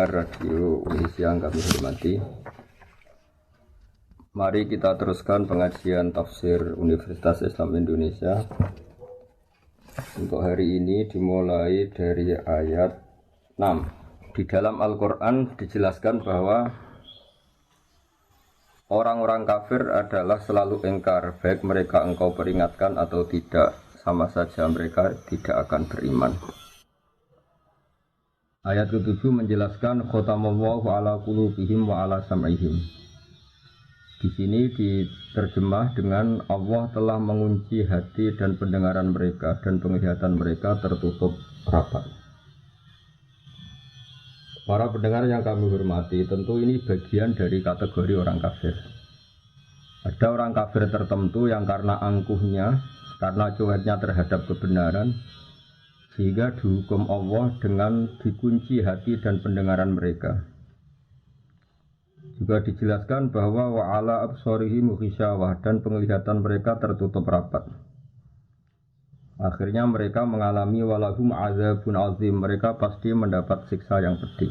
pendengar radio Indonesia yang kami hormati, mari kita teruskan pengajian tafsir Universitas Islam Indonesia. Untuk hari ini dimulai dari ayat 6. Di dalam Al-Quran dijelaskan bahwa orang-orang kafir adalah selalu ingkar, baik mereka engkau peringatkan atau tidak, sama saja mereka tidak akan beriman. Ayat ke-7 menjelaskan khotamallahu ala qulubihim wa ala sam'ihim. Di sini diterjemah dengan Allah telah mengunci hati dan pendengaran mereka dan penglihatan mereka tertutup rapat. Para pendengar yang kami hormati, tentu ini bagian dari kategori orang kafir. Ada orang kafir tertentu yang karena angkuhnya, karena cueknya terhadap kebenaran, sehingga dihukum Allah dengan dikunci hati dan pendengaran mereka. Juga dijelaskan bahwa wa'ala absorihim ghisyawah, dan penglihatan mereka tertutup rapat. Akhirnya mereka mengalami walahum azabun azim, mereka pasti mendapat siksa yang pedih.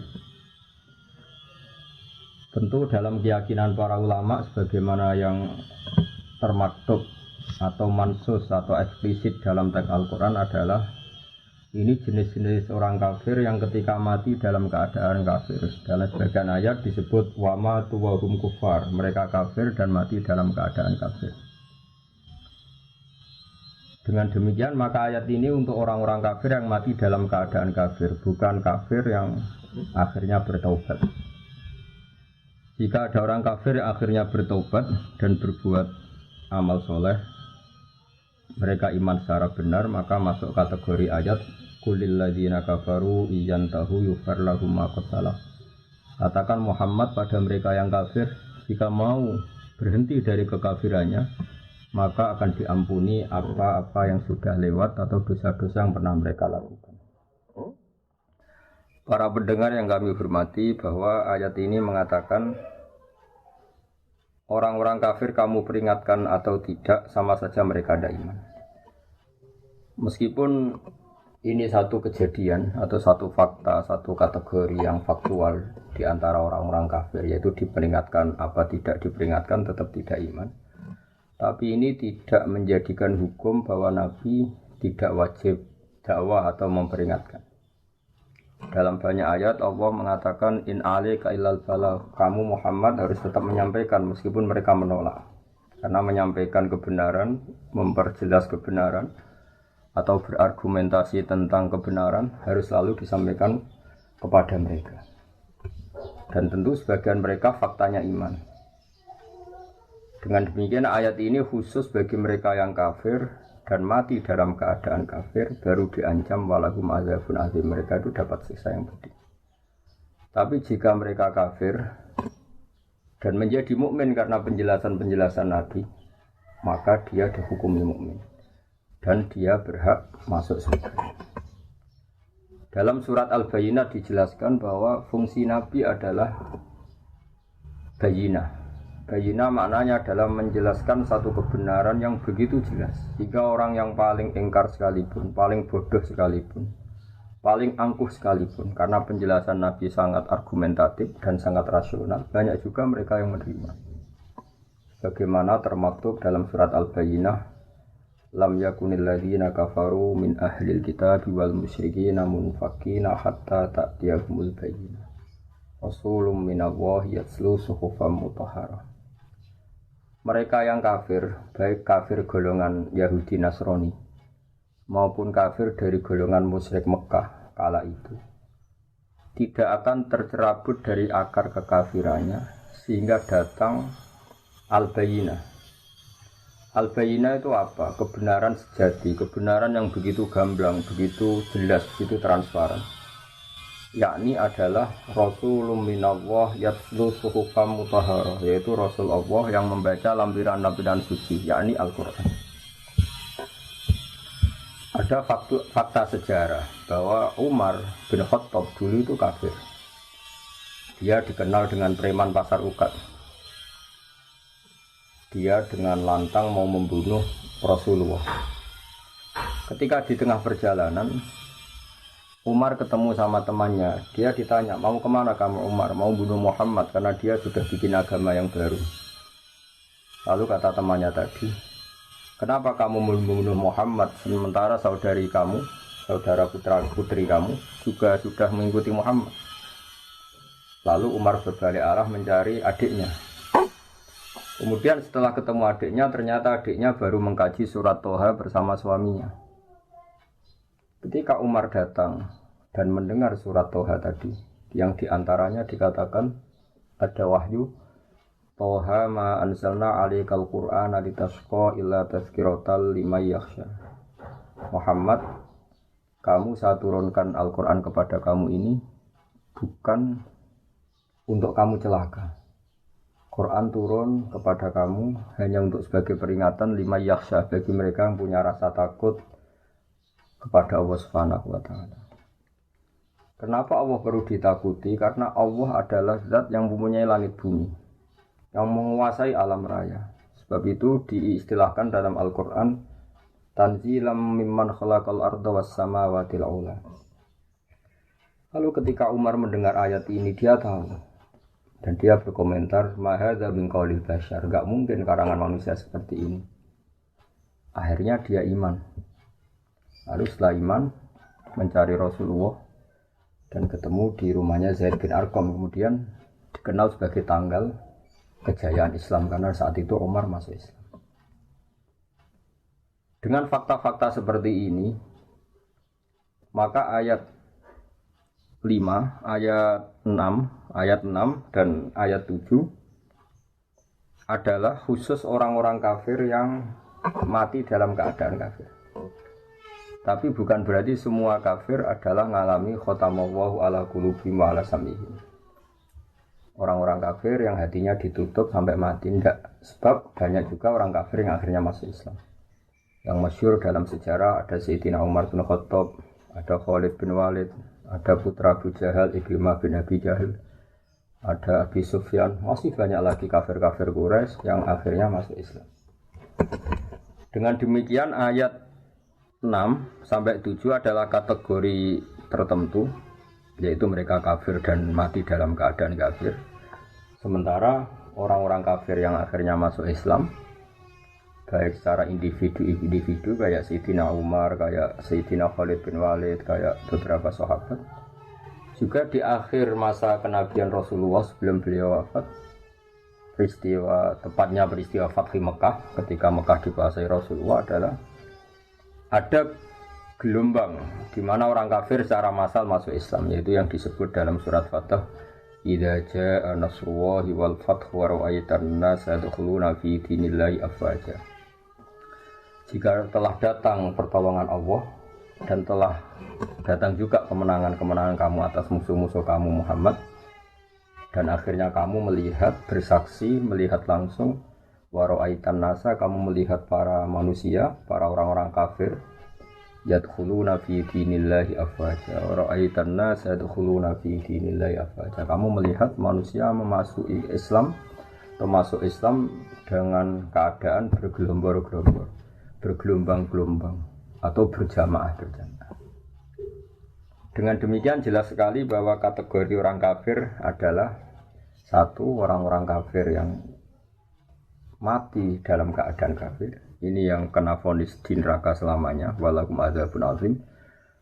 Tentu dalam keyakinan para ulama sebagaimana yang termaktub atau mansus atau eksplisit dalam teks Al-Quran adalah ini jenis-jenis orang kafir yang ketika mati dalam keadaan kafir. Dalam sebagian ayat disebut wama tuwahum kufar, mereka kafir dan mati dalam keadaan kafir. Dengan demikian maka ayat ini untuk orang-orang kafir yang mati dalam keadaan kafir, bukan kafir yang akhirnya bertaubat. Jika ada orang kafir yang akhirnya bertaubat dan berbuat amal soleh, mereka iman secara benar, maka masuk kategori ayat Qulil ladzina kafaru iyantahu yufar lahum ma qad salaf. Katakan Muhammad pada mereka yang kafir, jika mau berhenti dari kekafirannya, maka akan diampuni apa-apa yang sudah lewat atau dosa-dosa yang pernah mereka lakukan. Para pendengar yang kami hormati, bahwa ayat ini mengatakan orang-orang kafir kamu peringatkan atau tidak, sama saja mereka ada iman. Meskipun ini satu kejadian atau satu fakta, satu kategori yang faktual di antara orang-orang kafir, yaitu diperingatkan apa tidak diperingatkan tetap tidak iman. Tapi ini tidak menjadikan hukum bahwa Nabi tidak wajib dakwah atau memperingatkan. Dalam banyak ayat Allah mengatakan in alaika illal balagh, kamu Muhammad harus tetap menyampaikan meskipun mereka menolak. Karena menyampaikan kebenaran, memperjelas kebenaran atau berargumentasi tentang kebenaran harus selalu disampaikan kepada mereka. Dan tentu sebagian mereka faktanya iman. Dengan demikian ayat ini khusus bagi mereka yang kafir dan mati dalam keadaan kafir, baru diancam walahum azabun azim, mereka itu dapat siksa yang pedih. Tapi jika mereka kafir dan menjadi mukmin karena penjelasan-penjelasan Nabi, maka dia dihukumi mukmin dan dia berhak masuk surga. Dalam surat Al-Bayyinah dijelaskan bahwa fungsi Nabi adalah bayyinah. Bayyinah maknanya adalah menjelaskan satu kebenaran yang begitu jelas, sehingga orang yang paling ingkar sekalipun, paling bodoh sekalipun, paling angkuh sekalipun, karena penjelasan Nabi sangat argumentatif dan sangat rasional, banyak juga mereka yang menerima. Bagaimana termaktub dalam surat Al-Bayyinah, lam yakunil ladzina kafaru min ahlil kitabi wal musyrikin munfakina hatta ta'tiyahumul bayyinah rasulun minallahi yatslu suhufan mutahharah. Mereka yang kafir, baik kafir golongan Yahudi Nasrani maupun kafir dari golongan musyrik Mekah kala itu, tidak akan tercerabut dari akar kekafirannya sehingga datang Al-Bayyinah. Al-Bayyinah itu apa? Kebenaran sejati, kebenaran yang begitu gamblang, begitu jelas, begitu transparan. Yakni adalah Rasulun minallah yatslu suhufan mutahharah, yaitu Rasul Allah yang membaca lampiran-lampiran suci, yakni Al-Quran. Ada fakta sejarah bahwa Umar bin Khattab dulu itu kafir. Dia dikenal dengan preman pasar ukat. Dia dengan lantang mau membunuh Rasulullah. Ketika di tengah perjalanan, Umar ketemu sama temannya, dia ditanya, mau kemana kamu Umar? Mau bunuh Muhammad karena dia sudah bikin agama yang baru. Lalu kata temannya tadi, kenapa kamu membunuh Muhammad sementara saudari kamu, saudara putra putri kamu juga sudah mengikuti Muhammad? Lalu Umar berbalik arah mencari adiknya. Kemudian setelah ketemu adiknya, ternyata adiknya baru mengkaji surat Toha bersama suaminya. Ketika Umar datang dan mendengar surat Toha tadi, yang diantaranya dikatakan ada wahyu, Toha ma anzalna alaikal Qur'ana litasqa illa tazkiratal liman yakhsha. Muhammad, kamu saya turunkan Al-Quran kepada kamu ini bukan untuk kamu celaka. Quran turun kepada kamu hanya untuk sebagai peringatan liman yakhsha, bagi mereka yang punya rasa takut kepada Allah Subhanahu wa taala. Kenapa Allah perlu ditakuti? Karena Allah adalah zat yang mempunyai langit bumi, yang menguasai alam raya. Sebab itu diistilahkan dalam Al-Qur'an tanzilam mimman khalaqal arda was samawati al-ula. Lalu ketika Umar mendengar ayat ini, dia tahu dan dia berkomentar, ma hadza min qaulil bashar, enggak mungkin karangan manusia seperti ini. Akhirnya dia iman. Lalu setelah iman mencari Rasulullah dan ketemu di rumahnya Zaid bin Arqam, kemudian dikenal sebagai tanggal kejayaan Islam karena saat itu Umar masuk Islam. Dengan fakta-fakta seperti ini, maka ayat 5, ayat 6 dan ayat 7 adalah khusus orang-orang kafir yang mati dalam keadaan kafir. Tapi bukan berarti semua kafir adalah ngalami khotamallahu ala qulubihim wa ala sam'ihim. Orang-orang kafir yang hatinya ditutup sampai mati, enggak. Sebab banyak juga orang kafir yang akhirnya masuk Islam. Yang masyhur dalam sejarah ada Sayyidina Umar bin Khattab, ada Khalid bin Walid, ada putra Abu Jahal, Ikrimah bin Abi Jahal, ada Abi Sufyan, masih banyak lagi kafir-kafir Quraisy yang akhirnya masuk Islam. Dengan demikian ayat 6 sampai 7 adalah kategori tertentu, yaitu mereka kafir dan mati dalam keadaan kafir. Sementara orang-orang kafir yang akhirnya masuk Islam, baik secara individu kayak Sayyidina Umar, kayak Sayyidina Khalid bin Walid, kayak beberapa sahabat, juga di akhir masa kenabian Rasulullah sebelum beliau wafat, tepatnya peristiwa Fathi Mekah, ketika Mekah dikuasai Rasulullah, adalah ada gelombang di mana orang kafir secara massal masuk Islam, yaitu yang disebut dalam surat Fatah, idza jaa nasrullahi wal fathu wa ra'aitan nas yadkhuluna fi dinillahi afwaja. Jika telah datang pertolongan Allah dan telah datang juga kemenangan-kemenangan kamu atas musuh-musuh kamu Muhammad, dan akhirnya kamu melihat, bersaksi, melihat langsung, wa ra'aitan nasa, kamu melihat para manusia, para orang-orang kafir, yadkhuluna fi dinillahi afwaja, wa ra'aitan nasa yadkhuluna fi dinillahi afwaja, kamu melihat manusia memasuki Islam, termasuk Islam dengan keadaan bergelombang-gelombang atau berjamaah-berjamaah. Dengan demikian jelas sekali bahwa kategori orang kafir adalah satu, orang-orang kafir yang mati dalam keadaan kafir. Ini yang kena vonis di neraka selamanya, walakum adzabun azim.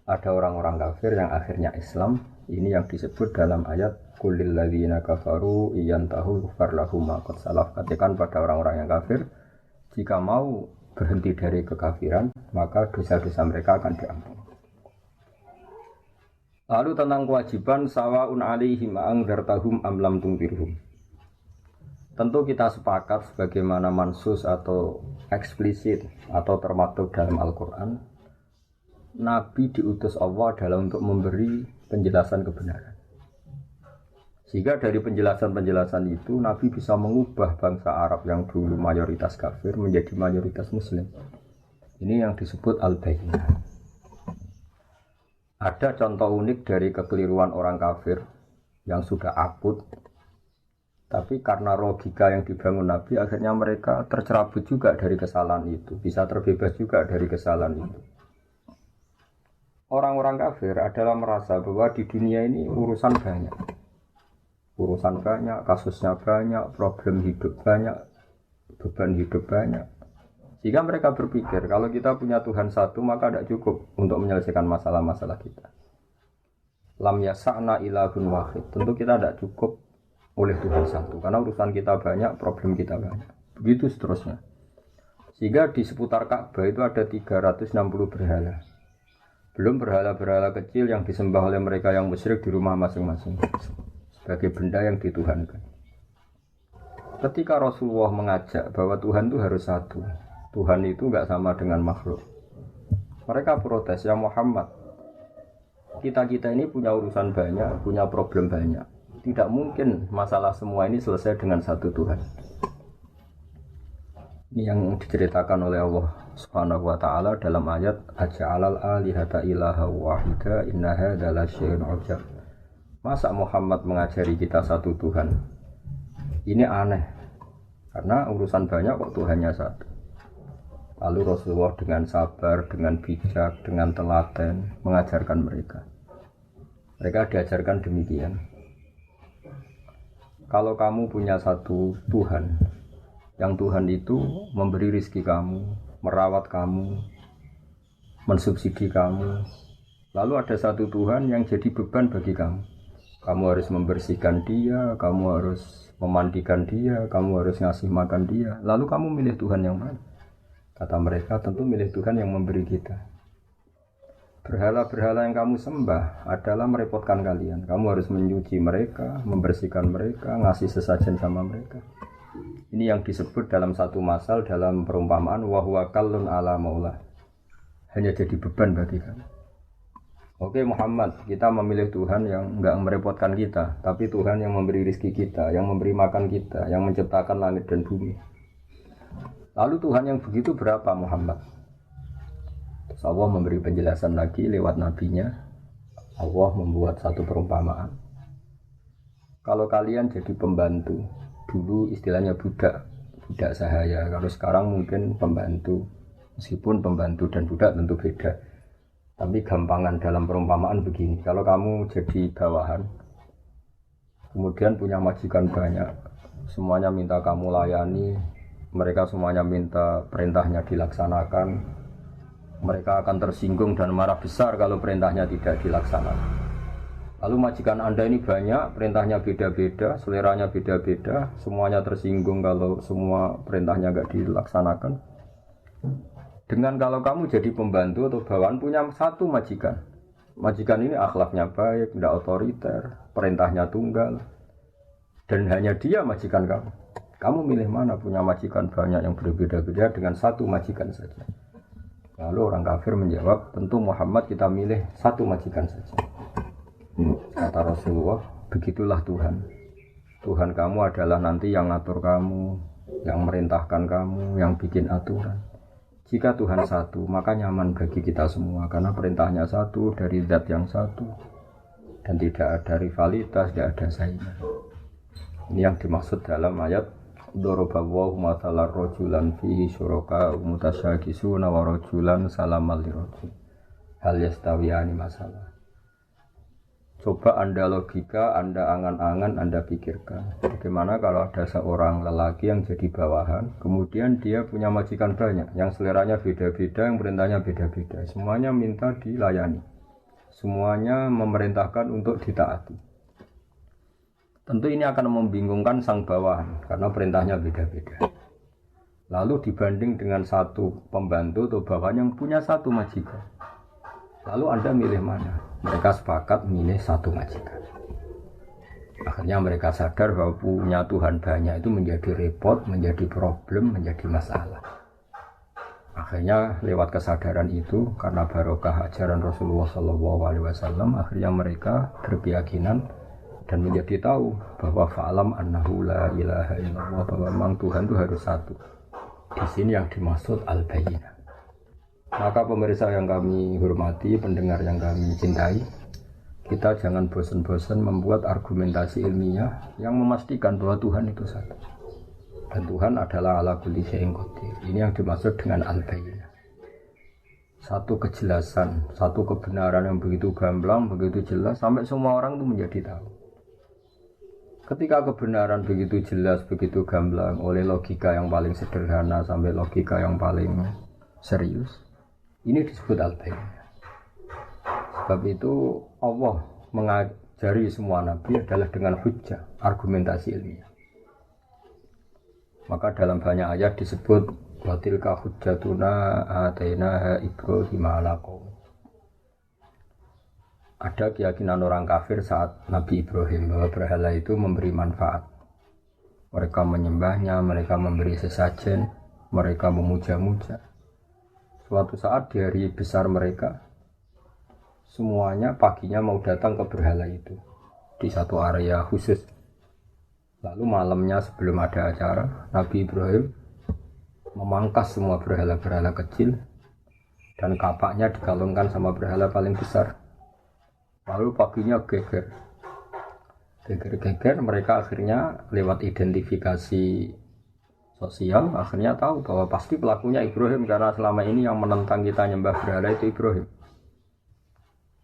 Ada orang-orang kafir yang akhirnya Islam. Ini yang disebut dalam ayat qulil ladzina kafaru iyantahu yughfar lahum ma qad salaf. Katakan pada orang-orang yang kafir, jika mau berhenti dari kekafiran, maka dosa-dosa mereka akan diampuni. Lalu tentang kewajiban sawaun alaihim angdzartahum am lam tunzirhum. Tentu kita sepakat sebagaimana mansus atau eksplisit atau termaktub dalam Al-Quran, Nabi diutus Allah adalah untuk memberi penjelasan kebenaran. Sehingga dari penjelasan-penjelasan itu Nabi bisa mengubah bangsa Arab yang dulu mayoritas kafir menjadi mayoritas Muslim. Ini yang disebut Al-Bayyinah. Ada contoh unik dari kekeliruan orang kafir yang sudah akut, tapi karena logika yang dibangun Nabi, akhirnya mereka tercerabut juga dari kesalahan itu, bisa terbebas juga dari kesalahan itu. Orang-orang kafir adalah merasa bahwa di dunia ini urusan banyak. Urusan banyak, kasusnya banyak, problem hidup banyak, beban hidup banyak. Sehingga mereka berpikir kalau kita punya Tuhan satu maka tidak cukup untuk menyelesaikan masalah-masalah kita. Lam yasa'na ilahun wahid. Tentu kita tidak cukup oleh Tuhan satu karena urusan kita banyak, problem kita banyak. Begitu seterusnya. Sehingga di seputar Ka'bah itu ada 360 berhala. Belum berhala-berhala kecil yang disembah oleh mereka yang musyrik di rumah masing-masing sebagai benda yang dituhankan. Ketika Rasulullah mengajak bahwa Tuhan itu harus satu, Tuhan itu enggak sama dengan makhluk, mereka protes, ya Muhammad, kita ini punya urusan banyak, punya problem banyak, tidak mungkin masalah semua ini selesai dengan satu Tuhan. Ini yang diceritakan oleh Allah Subhanahu wa taala dalam ayat aja'alal alihata ilaha wahida inna hadza lasyai'un 'ujab. Masa Muhammad mengajari kita satu Tuhan? Ini aneh. Karena urusan banyak kok Tuhannya satu. Lalu Rasulullah dengan sabar, dengan bijak, dengan telaten mengajarkan mereka. Mereka diajarkan demikian. Kalau kamu punya satu Tuhan, yang Tuhan itu memberi rizki kamu, merawat kamu, mensubsidi kamu. Lalu ada satu Tuhan yang jadi beban bagi kamu. Kamu harus membersihkan dia, kamu harus memandikan dia, kamu harus ngasih makan dia. Lalu kamu milih Tuhan yang mana? Kata mereka, tentu milih Tuhan yang memberi kita. Berhala-berhala yang kamu sembah adalah merepotkan kalian. Kamu harus menyuci mereka, membersihkan mereka, ngasih sesajen sama mereka. Ini yang disebut dalam satu masal dalam perumpamaan wahwa kallun ala maula. Hanya jadi beban bagi kamu. Oke Muhammad, kita memilih Tuhan yang enggak merepotkan kita, tapi Tuhan yang memberi rezeki kita, yang memberi makan kita, yang menciptakan langit dan bumi. Lalu Tuhan yang begitu berapa Muhammad? Terus Allah memberi penjelasan lagi lewat nabinya. Allah membuat satu perumpamaan. Kalau kalian jadi pembantu, dulu istilahnya budak sahaya. Kalau sekarang mungkin pembantu, meskipun pembantu dan budak tentu beda. Tapi gampangan dalam perumpamaan begini, kalau kamu jadi bawahan, kemudian punya majikan banyak, semuanya minta kamu layani, mereka semuanya minta perintahnya dilaksanakan, mereka akan tersinggung dan marah besar kalau perintahnya tidak dilaksanakan. Lalu majikan Anda ini banyak, perintahnya beda-beda, seleranya beda-beda, semuanya tersinggung kalau semua perintahnya tidak dilaksanakan. Dengan kalau kamu jadi pembantu atau bawahan punya satu majikan. Majikan ini akhlaknya baik, tidak otoriter, perintahnya tunggal. Dan hanya dia majikan kamu. Kamu milih mana punya majikan banyak yang berbeda-beda dengan satu majikan saja. Lalu orang kafir menjawab, tentu Muhammad kita milih satu majikan saja. Kata Rasulullah, begitulah Tuhan. Tuhan kamu adalah nanti yang ngatur kamu, yang merintahkan kamu, yang bikin aturan. Jika Tuhan satu, maka nyaman bagi kita semua karena perintahnya satu dari zat yang satu dan tidak ada rivalitas, tidak ada saingan. Ini yang dimaksud dalam ayat Dorobawahu mathalar rojulan fihi syuraka mutasyakisuna wa rojulan salamal lirojul hal yastawiyani masalah. Coba Anda logika, Anda angan-angan, Anda pikirkan bagaimana kalau ada seorang lelaki yang jadi bawahan, kemudian dia punya majikan banyak yang seleranya beda-beda, yang perintahnya beda-beda, semuanya minta dilayani, semuanya memerintahkan untuk ditaati. Tentu ini akan membingungkan sang bawahan karena perintahnya beda-beda. Lalu dibanding dengan satu pembantu atau bawahan yang punya satu majikan, lalu Anda milih mana? Mereka sepakat milih satu majikan. Akhirnya mereka sadar bahwa punya Tuhan banyak itu menjadi repot, menjadi problem, menjadi masalah. Akhirnya lewat kesadaran itu, karena barokah ajaran Rasulullah SAW, akhirnya mereka berkeyakinan dan menjadi tahu bahwa fa'alam annahu la ilaha illallah, bahwa memang Tuhan itu harus satu. Di sini yang dimaksud al-bayyinah. Maka pemirsa yang kami hormati, pendengar yang kami cintai, kita jangan bosan-bosan membuat argumentasi ilmiah yang memastikan bahwa Tuhan itu satu. Dan Tuhan adalah ala kulli syai'in qadir. Ini yang dimaksud dengan al-bayyinah. satu kejelasan, satu kebenaran yang begitu gamblang, begitu jelas, sampai semua orang itu menjadi tahu. Ketika kebenaran begitu jelas, begitu gamblang, oleh logika yang paling sederhana sampai logika yang paling serius, ini disebut al-bayyinah. Sebab itu Allah mengajari semua nabi adalah dengan hujjah, argumentasi ilmiah. Maka dalam banyak ayat disebut wa tilka hujjatuna atainaha Ibrahim ala qaum. Ada keyakinan orang kafir saat Nabi Ibrahim bahwa berhala itu memberi manfaat. Mereka menyembahnya, mereka memberi sesajen, mereka memuja-muja. Suatu saat di hari besar mereka, semuanya paginya mau datang ke berhala itu di satu area khusus. Lalu malamnya sebelum ada acara, Nabi Ibrahim memangkas semua berhala-berhala kecil dan kapaknya dikalungkan sama berhala paling besar. Lalu paginya geger mereka akhirnya lewat identifikasi sosial akhirnya tahu bahwa pasti pelakunya Ibrahim, karena selama ini yang menentang kita nyembah berhala itu Ibrahim.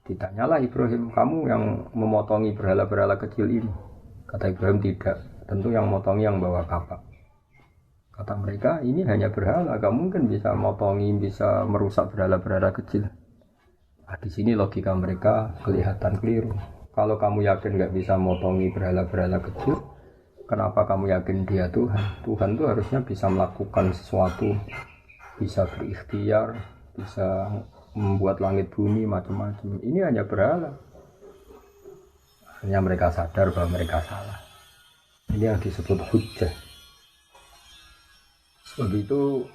Ditanyalah Ibrahim, kamu yang memotongi berhala-berhala kecil ini? Kata Ibrahim, tidak, tentu yang motongi yang bawa kapak. Kata mereka, ini hanya berhala, gak mungkin bisa motongi, bisa merusak berhala-berhala kecil. Nah, di sini logika mereka kelihatan keliru. Kalau kamu yakin gak bisa motongi berhala-berhala kecil, kenapa kamu yakin dia Tuhan? Tuhan itu harusnya bisa melakukan sesuatu, bisa berikhtiar, bisa membuat langit bumi, macam-macam. Ini hanya berhala. Akhirnya mereka sadar bahwa mereka salah. Ini yang disebut hujjah. Sebab itu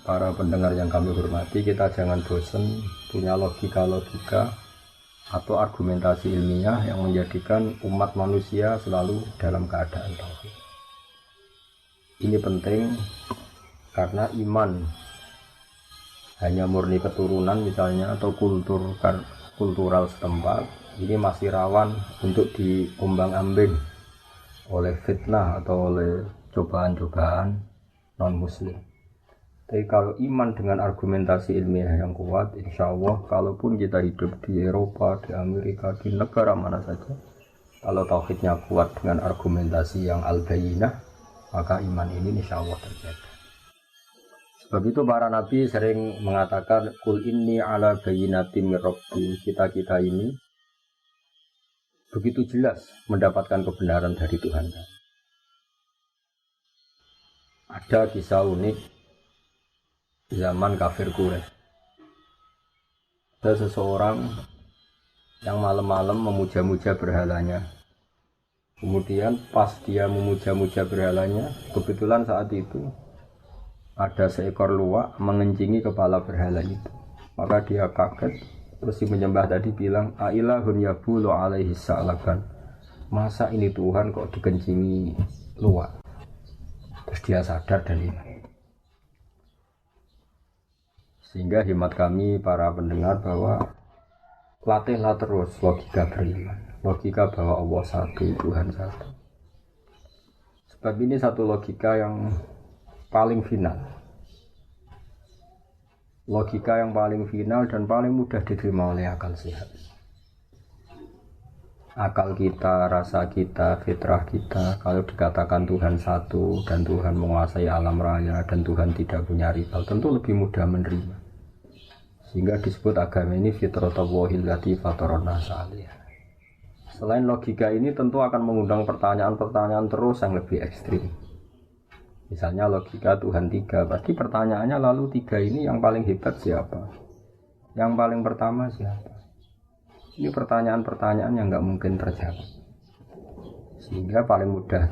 para pendengar yang kami hormati, kita jangan bosan punya logika-logika atau argumentasi ilmiah yang menjadikan umat manusia selalu dalam keadaan tauhid. Ini penting karena iman hanya murni keturunan misalnya atau kultural setempat, ini masih rawan untuk diombang-ambing oleh fitnah atau oleh cobaan-cobaan non-muslim. Tapi kalau iman dengan argumentasi ilmiah yang kuat, insya Allah kalaupun kita hidup di Eropa, di Amerika, di negara mana saja, kalau tauhidnya kuat dengan argumentasi yang al-bayyinah, maka iman ini insya Allah terjaga. Sebab itu para nabi sering mengatakan kul inni ala bayyinatin mir rabbi. Kita ini begitu jelas mendapatkan kebenaran dari Tuhan. Ada kisah unik zaman kafir Quraisy. Ada seseorang yang malam-malam memuja-muja berhalanya. Kemudian pas dia memuja-muja berhalanya, kebetulan saat itu ada seekor luwak mengencingi kepala berhala itu. Maka dia kaget, terus si penyembah tadi bilang, "Ailahun yabulu alaihi sa'laban." Masa ini Tuhan kok dikencingi luwak? Terus dia sadar dan iman. Sehingga hemat kami para pendengar bahwa latihlah terus logika beriman, logika bahwa Allah satu, Tuhan satu. Sebab ini satu logika yang paling final, logika yang paling final dan paling mudah diterima oleh akal sehat. Akal kita, rasa kita, fitrah kita, kalau dikatakan Tuhan satu dan Tuhan menguasai alam raya dan Tuhan tidak punya rival, tentu lebih mudah menerima. Sehingga disebut agama ini fitratallahi allati fataran nasa 'alaiha. Selain logika ini tentu akan mengundang pertanyaan-pertanyaan terus yang lebih ekstrim. Misalnya logika Tuhan tiga, pasti pertanyaannya lalu tiga ini yang paling hebat siapa? Yang paling pertama siapa? Ini pertanyaan-pertanyaan yang nggak mungkin terjawab. Sehingga paling mudah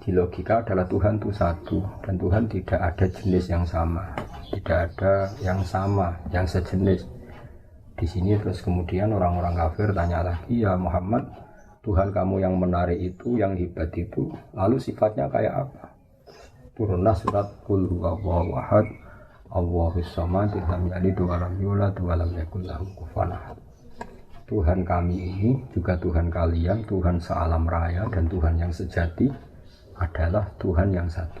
di logika adalah Tuhan itu satu dan Tuhan tidak ada jenis yang sama, tidak ada yang sama, yang sejenis. Di sini terus kemudian orang-orang kafir tanya lagi, ya Muhammad, Tuhan kamu yang menarik itu, yang hebat itu, lalu sifatnya kayak apa? Turunlah surat Qul huwallahu ahad, Allahus samad, lam yalid wa lam yulad wa lam yakul lahu kufuwan ahad. Tuhan kami ini juga Tuhan kalian, Tuhan sealam raya dan Tuhan yang sejati adalah Tuhan yang satu.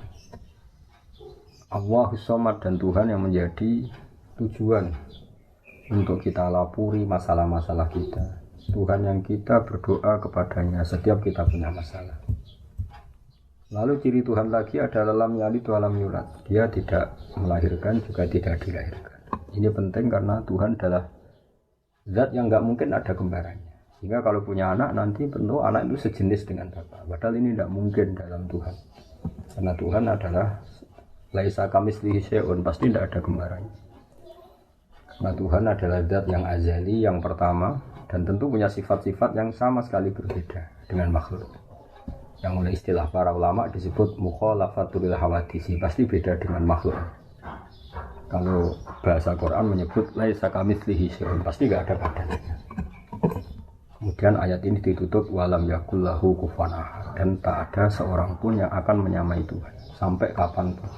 Allahus samad dan Tuhan yang menjadi tujuan untuk kita lapuri masalah-masalah kita. Tuhan yang kita berdoa kepadanya setiap kita punya masalah. Lalu ciri Tuhan lagi adalah lam yalid wa lam yulad. Dia tidak melahirkan juga tidak dilahirkan. Ini penting karena Tuhan adalah zat yang enggak mungkin ada kembarannya. Sehingga kalau punya anak nanti tentu anak itu sejenis dengan bapak. Padahal ini tidak mungkin dalam Tuhan. Karena Tuhan adalah laisa kamitslihi syai'un, pasti tidak ada kembarannya. Karena Tuhan adalah zat yang azali, yang pertama, dan tentu punya sifat-sifat yang sama sekali berbeda dengan makhluk. Yang oleh istilah para ulama disebut mukhalafatul hawadisi, pasti beda dengan makhluk. Kalau bahasa Quran menyebut laisa kamitslihi syai'un, pasti tidak ada badannya. Kemudian ayat ini ditutup walam yakul lahu kufuwan ahad, dan tak ada seorang pun yang akan menyamai Tuhan sampai kapanpun.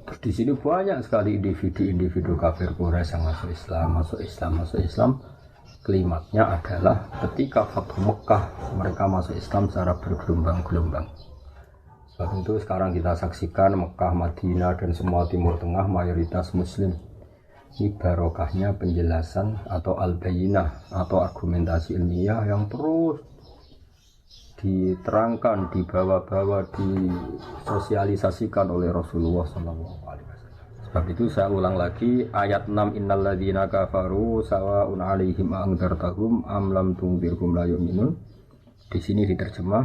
Terus di sini banyak sekali individu kafir Quraisy yang masuk Islam. Klimaknya adalah ketika Fathu Mekah mereka masuk Islam secara bergelombang-gelombang. Sebab itu sekarang kita saksikan Mekah, Madinah dan semua Timur Tengah mayoritas Muslim. Ini barokahnya penjelasan atau al-bayinah atau argumentasi ilmiah yang terus diterangkan, dibawa-bawa, disosialisasikan oleh Rasulullah SAW. Sebab itu saya ulang lagi ayat 6 innal ladzina kafaru sawa'un 'alaihim a'andzartahum am lam tunzirhum la yu'minun. Di sini diterjemah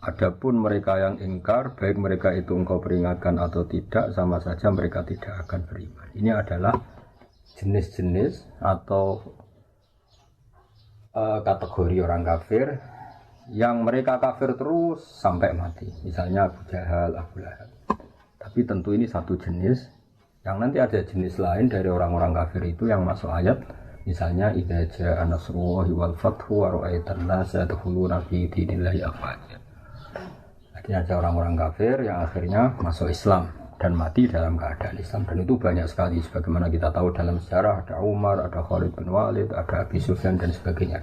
adapun mereka yang ingkar baik mereka itu engkau peringatkan atau tidak sama saja mereka tidak akan beriman. Ini adalah jenis-jenis atau kategori orang kafir yang mereka kafir terus sampai mati. Misalnya Abu Jahal, Abu Lahab. Tapi tentu ini satu jenis. Yang nanti ada jenis lain dari orang-orang kafir itu yang masuk ayat. Misalnya idza jaa nasrullahi wal fathu wa ra'aitan nasa yadkhuluna fi dinillahi afwaja. Jadi ada orang-orang kafir yang akhirnya masuk Islam dan mati dalam keadaan Islam, dan itu banyak sekali sebagaimana kita tahu dalam sejarah. Ada Umar, ada Khalid bin Walid, ada Abi Sufyan dan sebagainya.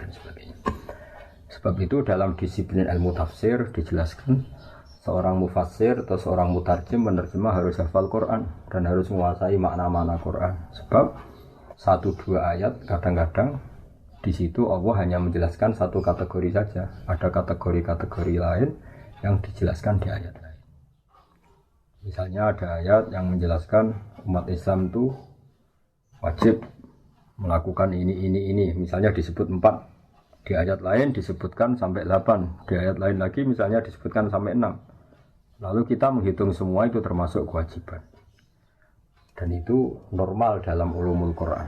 Sebab itu dalam disiplin ilmu tafsir dijelaskan seorang mufassir atau seorang mutarjim menerjemah harus hafal Quran dan harus menguasai makna-makna Quran. Sebab 1-2 ayat kadang-kadang di situ Allah hanya menjelaskan satu kategori saja. Ada kategori-kategori lain yang dijelaskan di ayat lain. Misalnya ada ayat yang menjelaskan umat Islam itu wajib melakukan ini. Misalnya disebut 4. Di ayat lain disebutkan sampai 8. Di ayat lain lagi misalnya disebutkan sampai 6. Lalu kita menghitung semua itu termasuk kewajiban. Dan itu normal dalam ulumul Quran.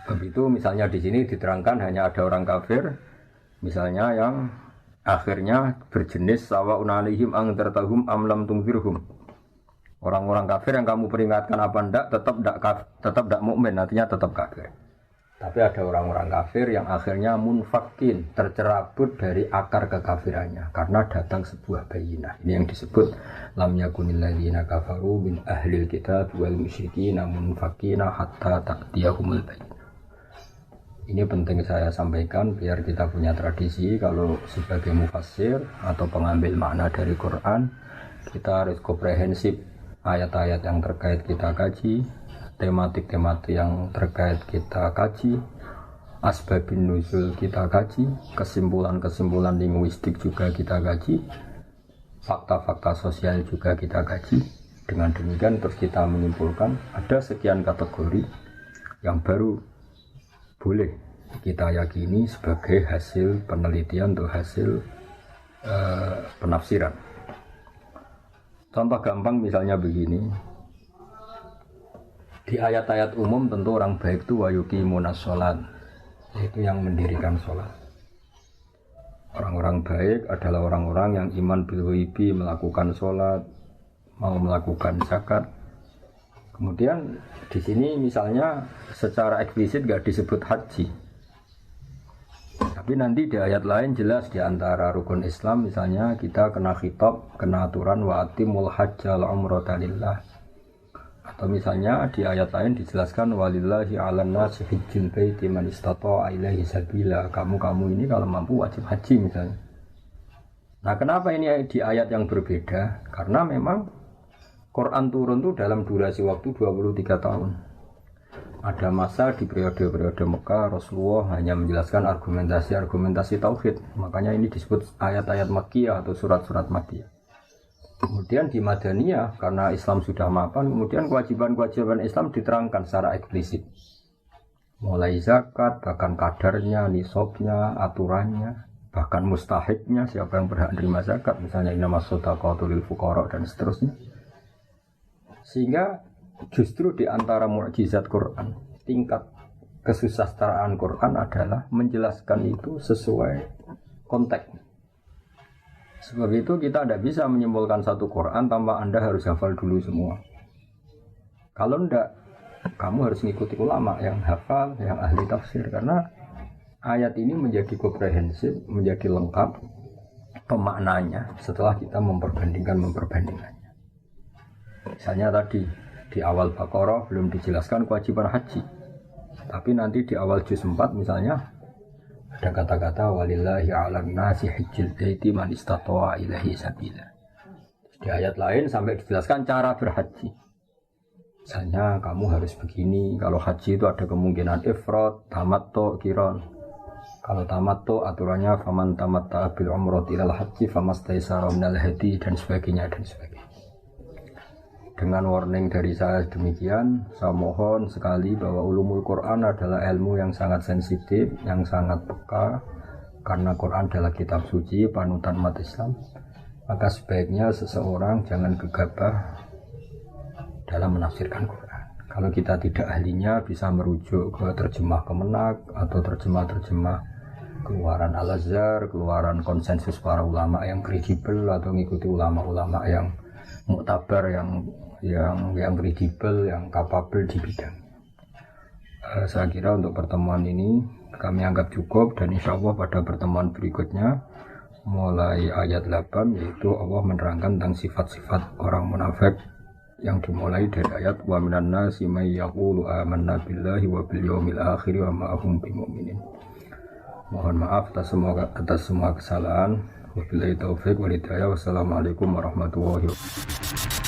Sebab itu misalnya di sini diterangkan hanya ada orang kafir. Misalnya yang akhirnya berjenis sawa'un 'alaihim andzartahum am lam tunzirhum. Orang-orang kafir yang kamu peringatkan apa enggak tetap enggak mukmin, artinya tetap kafir. Tapi ada orang-orang kafir yang akhirnya munfakin, tercerabut dari akar kekafirannya karena datang sebuah bayinah. Ini yang disebut lam yakunil ladzina kafaru min ahlil kitab wal musyrikin munfakina hatta ta'tiyahumul bayinah. Ini penting saya sampaikan biar kita punya tradisi kalau sebagai mufassir atau pengambil makna dari Quran, kita harus komprehensif ayat-ayat yang terkait kita kaji, tematik-tematik yang terkait kita kaji, asbabun nuzul kita kaji, kesimpulan-kesimpulan linguistik juga kita kaji, fakta-fakta sosial juga kita kaji. Dengan demikian terus kita menyimpulkan ada sekian kategori yang baru boleh kita yakini sebagai hasil penelitian atau hasil penafsiran. Contoh gampang misalnya begini. Di ayat-ayat umum tentu orang baik itu wa yuqimunas shalat, yaitu yang mendirikan sholat. Orang-orang baik adalah orang-orang yang iman bil ghaibi, melakukan sholat, mau melakukan zakat. Kemudian di sini misalnya secara eksplisit enggak disebut haji. Tapi nanti di ayat lain jelas di antara rukun Islam misalnya kita kena khitab, kena aturan wa atimul hajjal umrata lillah. Atau misalnya di ayat lain dijelaskan walillahi 'alan nasi hajjul baiti man istata'a ilaihi sabila. Kamu ini kalau mampu wajib haji misalnya. Nah, kenapa ini di ayat yang berbeda? Karena memang Quran turun itu dalam durasi waktu 23 tahun. Ada masa di periode-periode Mekah Rasulullah hanya menjelaskan argumentasi tauhid. Makanya ini disebut ayat-ayat Makkiyah atau surat-surat Makkiyah. Kemudian di Madaniyah karena Islam sudah mapan, kemudian kewajiban-kewajiban Islam diterangkan secara eksplisit. Mulai zakat, bahkan kadarnya, nisabnya, aturannya, bahkan mustahiknya, siapa yang berhak menerima zakat, misalnya innamas shadaqatu lil fuqara dan seterusnya. Sehingga justru di antara mukjizat Quran, tingkat kesusastraan Quran adalah menjelaskan itu sesuai konteks. Sebab itu kita tidak bisa menyimpulkan satu Quran tanpa Anda harus hafal dulu semua. Kalau tidak, kamu harus mengikuti ulama yang hafal, yang ahli tafsir. Karena ayat ini menjadi komprehensif, menjadi lengkap pemaknanya setelah kita memperbandingkannya. Misalnya tadi, di awal Baqarah belum dijelaskan kewajiban haji. Tapi nanti di awal juz 4 misalnya ada kata-kata walillahi 'alan nasi hajjil baiti man istata'a ilaihi sabila. Di ayat lain sampai dijelaskan cara berhaji. Misalnya kamu harus begini, kalau haji itu ada kemungkinan ifrad, tamattu, qiran. Kalau tamattu aturannya faman tamatta'a bil umrati ilal haji famastaysara minal hadi dan sebagainya dan sebagainya. Dengan warning dari saya demikian, saya mohon sekali bahwa ulumul Quran adalah ilmu yang sangat sensitif, yang sangat peka, karena Quran adalah kitab suci, panutan umat Islam. Maka sebaiknya seseorang jangan gegabah dalam menafsirkan Quran. Kalau kita tidak ahlinya, bisa merujuk ke terjemah Kemenak atau terjemah-terjemah keluaran Al-Azhar, keluaran konsensus para ulama yang kredibel, atau mengikuti ulama-ulama yang muktabar, yang kredibel, yang kapabel di bidang. Saya kira untuk pertemuan ini kami anggap cukup, dan insya Allah pada pertemuan berikutnya mulai ayat 8, yaitu Allah menerangkan tentang sifat-sifat orang munafik yang dimulai dari ayat wa minan nasi may yaqulu amanna billahi wa bil yaumil akhir wa ma hum bimumin. Mohon maaf atas semua kesalahan. Wabillahi taufiq wal hidayah. Wassalamualaikum warahmatullahi wabarakatuh.